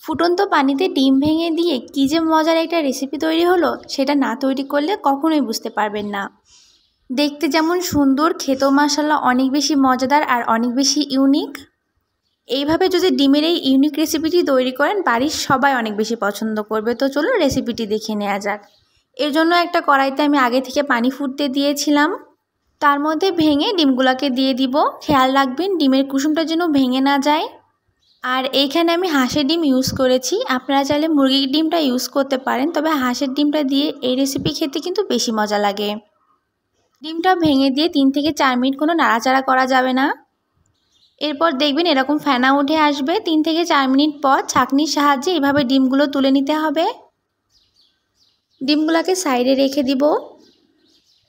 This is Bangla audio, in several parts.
ফুটন্ত পানিতে ডিম ভেঙে দিয়ে কী যে মজার একটা রেসিপি তৈরি হলো, সেটা না তৈরি করলে কখনোই বুঝতে পারবেন না। দেখতে যেমন সুন্দর, খেতেও মাশাআল্লাহ অনেক বেশি মজাদার আর অনেক বেশি ইউনিক। এইভাবে যদি ডিমের এই ইউনিক রেসিপিটি তৈরি করেন, বাড়ির সবাই অনেক বেশি পছন্দ করবে। তো চলুন রেসিপিটি দেখে নেওয়া যাক। এর জন্য একটা কড়াইতে আমি আগে থেকে পানি ফুটতে দিয়েছিলাম। তার মধ্যে ভেঙে ডিমগুলোকে দিয়ে দিব। খেয়াল রাখবেন ডিমের কুসুমটা যেন ভেঙে না যায়। আর এইখানে আমি হাঁসের ডিম ইউজ করেছি, আপনারা চাইলে মুরগির ডিমটা ইউজ করতে পারেন, তবে হাঁসের ডিমটা দিয়ে এই রেসিপি খেতে কিন্তু বেশি মজা লাগে। ডিমটা ভেঙে দিয়ে 3 থেকে 4 মিনিট কোনো নাড়াচাড়া করা যাবে না। এরপর দেখবেন এরকম ফেনা উঠে আসবে। 3 থেকে 4 মিনিট পর ছাঁকনির সাহায্যে এভাবে ডিমগুলো তুলে নিতে হবে। ডিমগুলোকে সাইডে রেখে দিব।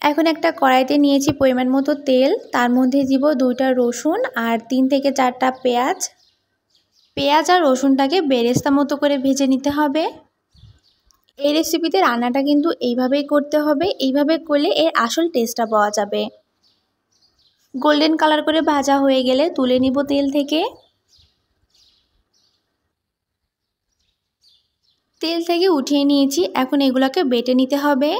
এখন একটা কড়াইতে নিয়েছি পরিমাণ মতো তেল, তার মধ্যে দিব 2টা রসুন আর 3 থেকে 4টা পেঁয়াজ। পেঁয়াজ আর রসুনটাকে বেরেস্তা মতো করে ভেজে নিতে হবে। এই রেসিপিতে রান্নাটা কিন্তু এইভাবেই করতে হবে, এইভাবে করলে এর আসল টেস্টটা পাওয়া যাবে। গোল্ডেন কালার করে ভাজা হয়ে গেলে তুলে নিব তেল থেকে। তেল থেকে উঠিয়ে নিয়েছি, এখন এগুলোকে বেটে নিতে হবে।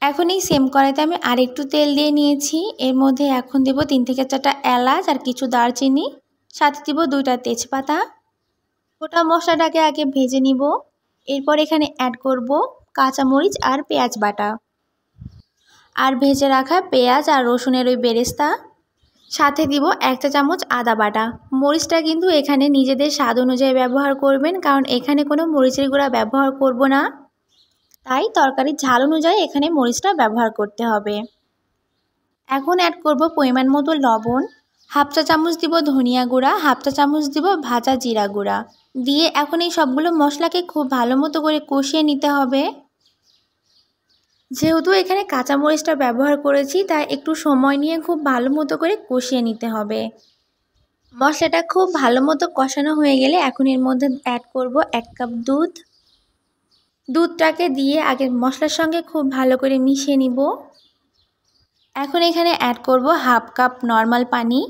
এখন এই সেম কড়াইতে আমি আরেকটু তেল দিয়ে নিয়েছি, এর মধ্যে এখন দেব 3 থেকে 4টা এলাচ আর কিছু দারচিনি, সাথে দিব 2টা তেজপাতা। গোটা মশলাটাকে আগে ভেজে নিব। এরপর এখানে অ্যাড করব কাঁচামরিচ আর পেঁয়াজ বাটা, আর ভেজে রাখা পেঁয়াজ আর রসুনের ওই বেরেস্তা, সাথে দিব 1 চা চামচ আদা বাটা। মরিচটা কিন্তু এখানে নিজেদের স্বাদ অনুযায়ী ব্যবহার করবেন, কারণ এখানে কোনো মরিচের গুঁড়া ব্যবহার করব না, তাই তরকারির ঝাল অনুযায়ী এখানে মরিচটা ব্যবহার করতে হবে। এখন অ্যাড করব পরিমাণ মতো লবণ, 1/2 চা চামচ দিব ধনিয়া গুঁড়া, 1/2 চা চামচ দিব ভাজা জিরা গুঁড়া দিয়ে এখন এই সবগুলো মশলাকে খুব ভালো মতো করে কষিয়ে নিতে হবে। যেহেতু এখানে কাঁচামরিচটা ব্যবহার করেছি, তাই একটু সময় নিয়ে খুব ভালো মতো করে কষিয়ে নিতে হবে। মশলাটা খুব ভালো মতো কষানো হয়ে গেলে এখন এর মধ্যে অ্যাড করব 1 কাপ দুধ। দুধটাকে দিয়ে আগে মশলার সঙ্গে খুব ভালো করে মিশিয়ে নিব। এখন এখানে অ্যাড করব 1/2 কাপ নর্মাল পানি।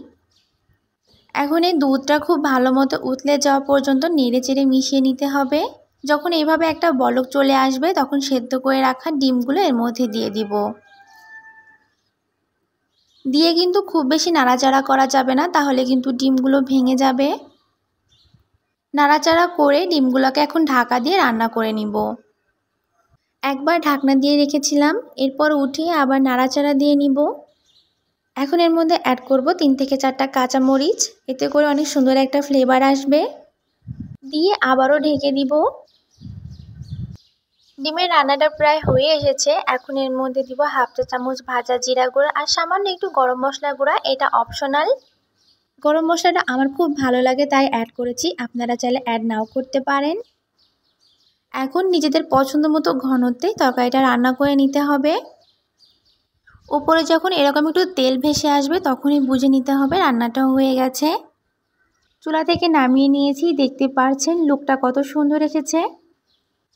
এখন এই দুধটা খুব ভালো মতো উতলে যাওয়া পর্যন্ত নেড়েচেড়ে মিশিয়ে নিতে হবে। যখন এইভাবে একটা বলক চলে আসবে, তখন সেদ্ধ করে রাখা ডিমগুলো এর মধ্যে দিয়ে দিব। দিয়ে কিন্তু খুব বেশি নাড়াচাড়া করা যাবে না, তাহলে কিন্তু ডিমগুলো ভেঙে যাবে। নাড়াচাড়া করে ডিমগুলোকে এখন ঢাকা দিয়ে রান্না করে নিব। একবার ঢাকনা দিয়ে রেখেছিলাম, এরপর উঠিয়ে আবার নাড়াচাড়া দিয়ে নিব। এখন এর মধ্যে অ্যাড করব 3 থেকে 4টা কাঁচামরিচ, এতে করে অনেক সুন্দর একটা ফ্লেভার আসবে। দিয়ে আবারও ঢেকে দিব। ডিমের রান্নাটা প্রায় হয়ে এসেছে। এখন এর মধ্যে দিব 1/2 চা চামচ ভাজা জিরা গুঁড়া আর সামান্য একটু গরম মশলা গুঁড়া, এটা অপশনাল। গরম মশলাটা আমার খুব ভালো লাগে তাই অ্যাড করেছি, আপনারা চাইলে অ্যাড নাও করতে পারেন। এখন নিজেদের পছন্দ মতো ঘনত্বে তরকারিটা রান্না করে নিতে হবে। উপরে যখন এরকম একটু তেল ভেসে আসবে, তখনই বুঝে নিতে হবে রান্নাটা হয়ে গেছে। চুলা থেকে নামিয়ে নিয়েছি, দেখতে পাচ্ছেন লুকটা কত সুন্দর এসেছে।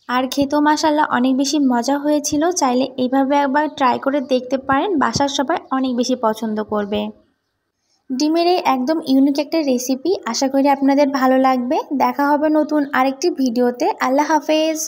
আর খেতেও মাশাআল্লাহ অনেক বেশি মজা হয়েছিল। চাইলে এইভাবে একবার ট্রাই করে দেখতে পারেন, বাসার সবাই অনেক বেশি পছন্দ করবে। ডিমের এই একদম ইউনিক একটা রেসিপি, আশা করি আপনাদের ভালো লাগবে। দেখা হবে নতুন আরেকটি ভিডিওতে। আল্লাহ হাফেজ।